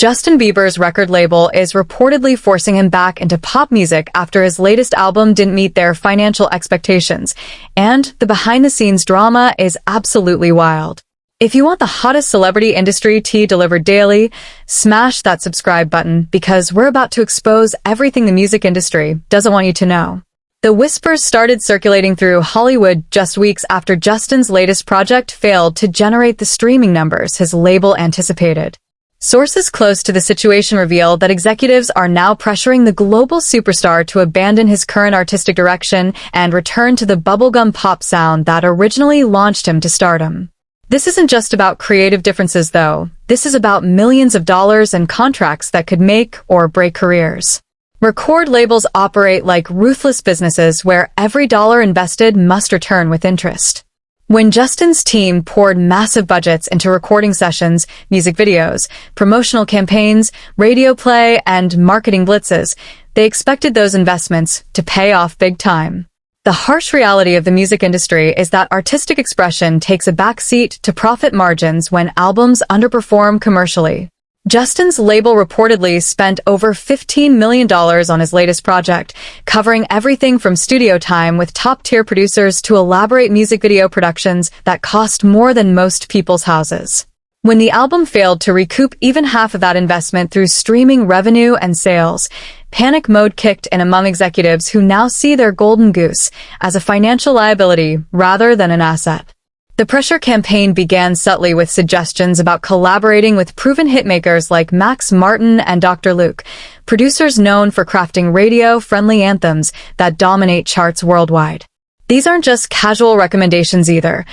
Justin Bieber's record label is reportedly forcing him back into pop music after his latest album didn't meet their financial expectations, and the behind-the-scenes drama is absolutely wild. If you want the hottest celebrity industry tea delivered daily, smash that subscribe button because we're about to expose everything the music industry doesn't want you to know. The whispers started circulating through Hollywood just weeks after Justin's latest project failed to generate the streaming numbers his label anticipated. Sources close to the situation reveal that executives are now pressuring the global superstar to abandon his current artistic direction and return to the bubblegum pop sound that originally launched him to stardom. This isn't just about creative differences, though. This is about millions of dollars and contracts that could make or break careers. Record labels operate like ruthless businesses where every dollar invested must return with interest. When Justin's team poured massive budgets into recording sessions, music videos, promotional campaigns, radio play, and marketing blitzes, they expected those investments to pay off big time. The harsh reality of the music industry is that artistic expression takes a backseat to profit margins when albums underperform commercially. Justin's label reportedly spent over $15 million on his latest project, covering everything from studio time with top-tier producers to elaborate music video productions that cost more than most people's houses. When the album failed to recoup even half of that investment through streaming revenue and sales, panic mode kicked in among executives who now see their golden goose as a financial liability rather than an asset. The pressure campaign began subtly with suggestions about collaborating with proven hitmakers like Max Martin and Dr. Luke, producers known for crafting radio-friendly anthems that dominate charts worldwide. These aren't just casual recommendations either.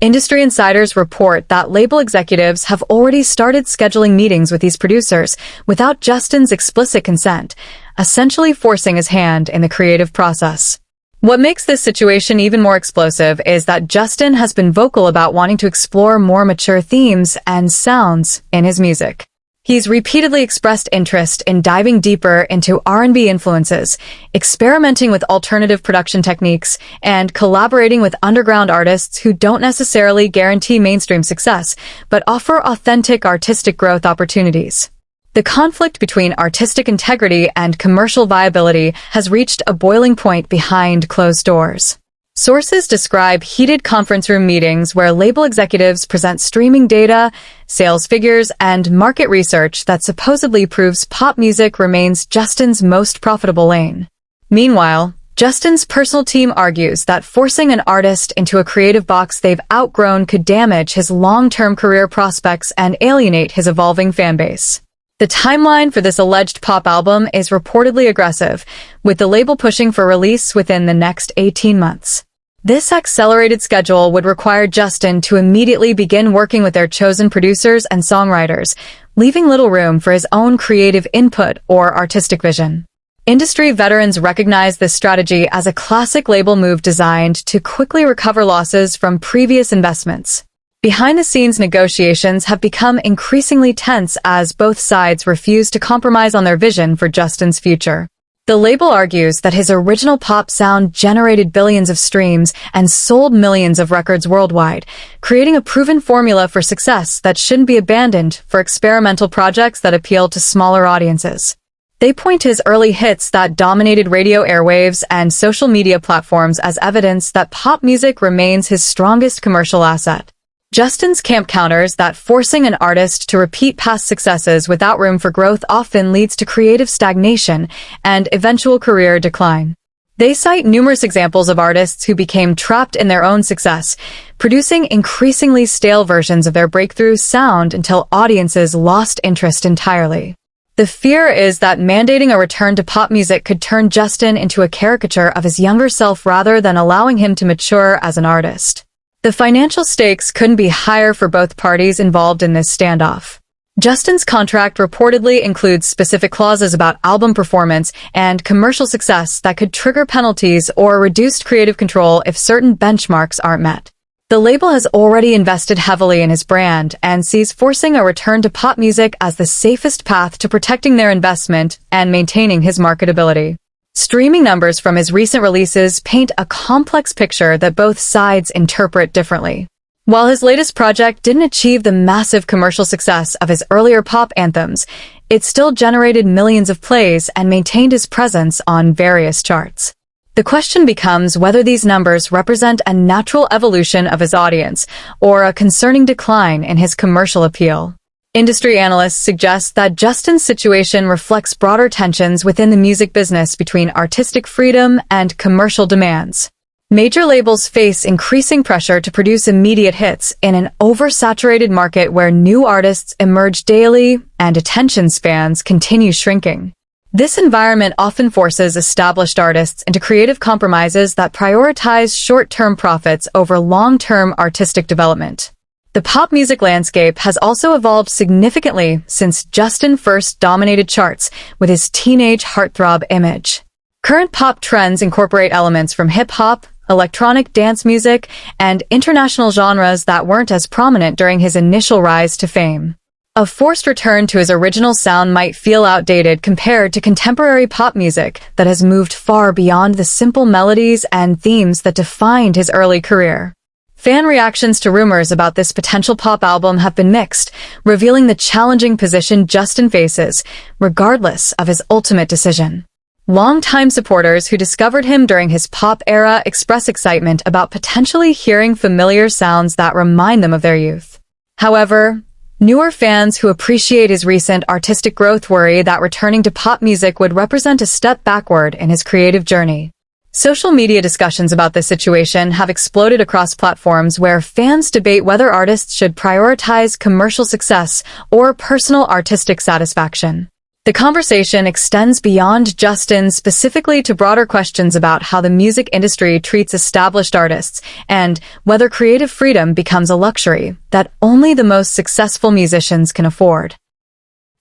Industry insiders report that label executives have already started scheduling meetings with these producers without Justin's explicit consent, essentially forcing his hand in the creative process. What makes this situation even more explosive is that Justin has been vocal about wanting to explore more mature themes and sounds in his music. He's repeatedly expressed interest in diving deeper into R&B influences, experimenting with alternative production techniques, and collaborating with underground artists who don't necessarily guarantee mainstream success, but offer authentic artistic growth opportunities. The conflict between artistic integrity and commercial viability has reached a boiling point behind closed doors. Sources describe heated conference room meetings where label executives present streaming data, sales figures, and market research that supposedly proves pop music remains Justin's most profitable lane. Meanwhile, Justin's personal team argues that forcing an artist into a creative box they've outgrown could damage his long-term career prospects and alienate his evolving fanbase. The timeline for this alleged pop album is reportedly aggressive, with the label pushing for release within the next 18 months. This accelerated schedule would require Justin to immediately begin working with their chosen producers and songwriters, leaving little room for his own creative input or artistic vision. Industry veterans recognize this strategy as a classic label move designed to quickly recover losses from previous investments. Behind-the-scenes negotiations have become increasingly tense as both sides refuse to compromise on their vision for Justin's future. The label argues that his original pop sound generated billions of streams and sold millions of records worldwide, creating a proven formula for success that shouldn't be abandoned for experimental projects that appeal to smaller audiences. They point to his early hits that dominated radio airwaves and social media platforms as evidence that pop music remains his strongest commercial asset. Justin's camp counters that forcing an artist to repeat past successes without room for growth often leads to creative stagnation and eventual career decline. They cite numerous examples of artists who became trapped in their own success, producing increasingly stale versions of their breakthrough sound until audiences lost interest entirely. The fear is that mandating a return to pop music could turn Justin into a caricature of his younger self rather than allowing him to mature as an artist. The financial stakes couldn't be higher for both parties involved in this standoff. Justin's contract reportedly includes specific clauses about album performance and commercial success that could trigger penalties or reduced creative control if certain benchmarks aren't met. The label has already invested heavily in his brand and sees forcing a return to pop music as the safest path to protecting their investment and maintaining his marketability. Streaming numbers from his recent releases paint a complex picture that both sides interpret differently. While his latest project didn't achieve the massive commercial success of his earlier pop anthems, it still generated millions of plays and maintained his presence on various charts. The question becomes whether these numbers represent a natural evolution of his audience or a concerning decline in his commercial appeal. Industry analysts suggest that Justin's situation reflects broader tensions within the music business between artistic freedom and commercial demands. Major labels face increasing pressure to produce immediate hits in an oversaturated market where new artists emerge daily and attention spans continue shrinking. This environment often forces established artists into creative compromises that prioritize short-term profits over long-term artistic development. The pop music landscape has also evolved significantly since Justin first dominated charts with his teenage heartthrob image. Current pop trends incorporate elements from hip-hop, electronic dance music, and international genres that weren't as prominent during his initial rise to fame. A forced return to his original sound might feel outdated compared to contemporary pop music that has moved far beyond the simple melodies and themes that defined his early career. Fan reactions to rumors about this potential pop album have been mixed, revealing the challenging position Justin faces, regardless of his ultimate decision. Longtime supporters who discovered him during his pop era express excitement about potentially hearing familiar sounds that remind them of their youth. However, newer fans who appreciate his recent artistic growth worry that returning to pop music would represent a step backward in his creative journey. Social media discussions about this situation have exploded across platforms where fans debate whether artists should prioritize commercial success or personal artistic satisfaction. The conversation extends beyond Justin specifically to broader questions about how the music industry treats established artists and whether creative freedom becomes a luxury that only the most successful musicians can afford.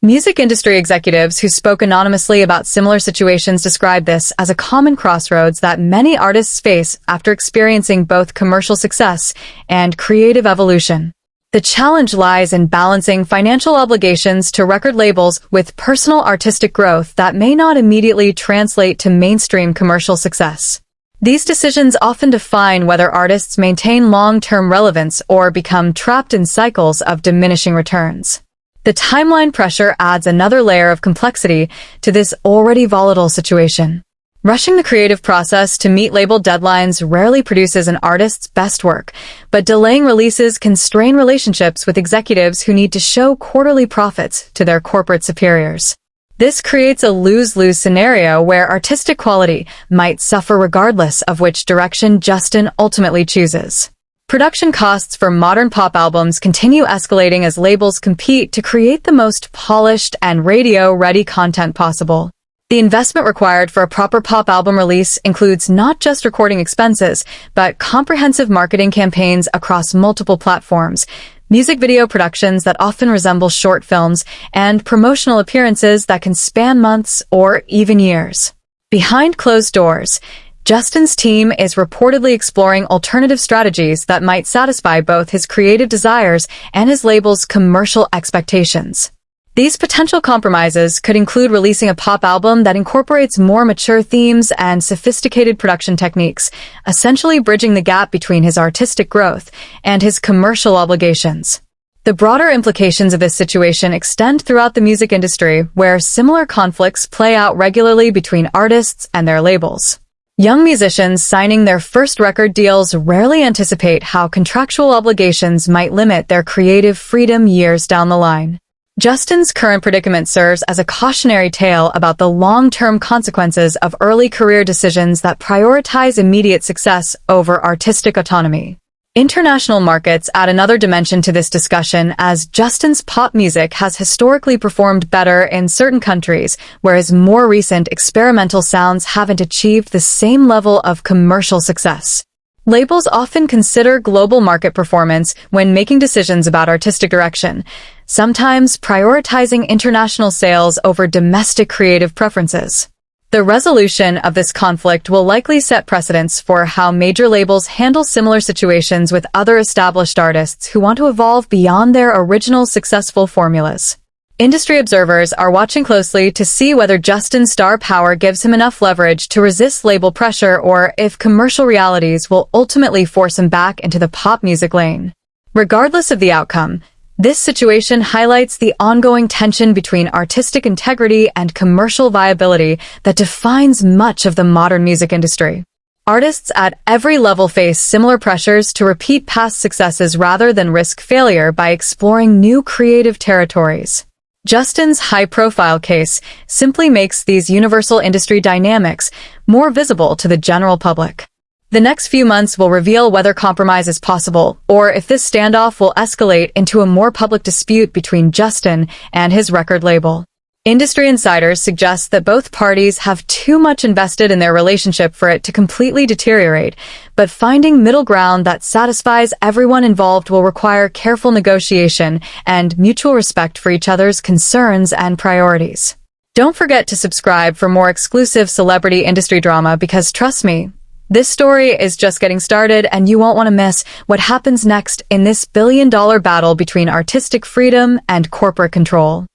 Music industry executives who spoke anonymously about similar situations describe this as a common crossroads that many artists face after experiencing both commercial success and creative evolution. The challenge lies in balancing financial obligations to record labels with personal artistic growth that may not immediately translate to mainstream commercial success. These decisions often define whether artists maintain long-term relevance or become trapped in cycles of diminishing returns. The timeline pressure adds another layer of complexity to this already volatile situation. Rushing the creative process to meet label deadlines rarely produces an artist's best work, but delaying releases can strain relationships with executives who need to show quarterly profits to their corporate superiors. This creates a lose-lose scenario where artistic quality might suffer regardless of which direction Justin ultimately chooses. Production costs for modern pop albums continue escalating as labels compete to create the most polished and radio-ready content possible. The investment required for a proper pop album release includes not just recording expenses, but comprehensive marketing campaigns across multiple platforms, music video productions that often resemble short films, and promotional appearances that can span months or even years. Behind closed doors, Justin's team is reportedly exploring alternative strategies that might satisfy both his creative desires and his label's commercial expectations. These potential compromises could include releasing a pop album that incorporates more mature themes and sophisticated production techniques, essentially bridging the gap between his artistic growth and his commercial obligations. The broader implications of this situation extend throughout the music industry, where similar conflicts play out regularly between artists and their labels. Young musicians signing their first record deals rarely anticipate how contractual obligations might limit their creative freedom years down the line. Justin's current predicament serves as a cautionary tale about the long-term consequences of early career decisions that prioritize immediate success over artistic autonomy. International markets add another dimension to this discussion, as Justin's pop music has historically performed better in certain countries, whereas more recent experimental sounds haven't achieved the same level of commercial success. Labels often consider global market performance when making decisions about artistic direction, sometimes prioritizing international sales over domestic creative preferences. The resolution of this conflict will likely set precedents for how major labels handle similar situations with other established artists who want to evolve beyond their original successful formulas. Industry observers are watching closely to see whether Justin's star power gives him enough leverage to resist label pressure or if commercial realities will ultimately force him back into the pop music lane. Regardless of the outcome, this situation highlights the ongoing tension between artistic integrity and commercial viability that defines much of the modern music industry. Artists at every level face similar pressures to repeat past successes rather than risk failure by exploring new creative territories. Justin's high-profile case simply makes these universal industry dynamics more visible to the general public. The next few months will reveal whether compromise is possible, or if this standoff will escalate into a more public dispute between Justin and his record label. Industry insiders suggest that both parties have too much invested in their relationship for it to completely deteriorate, but finding middle ground that satisfies everyone involved will require careful negotiation and mutual respect for each other's concerns and priorities. Don't forget to subscribe for more exclusive celebrity industry drama because trust me, this story is just getting started and you won't want to miss what happens next in this billion-dollar battle between artistic freedom and corporate control.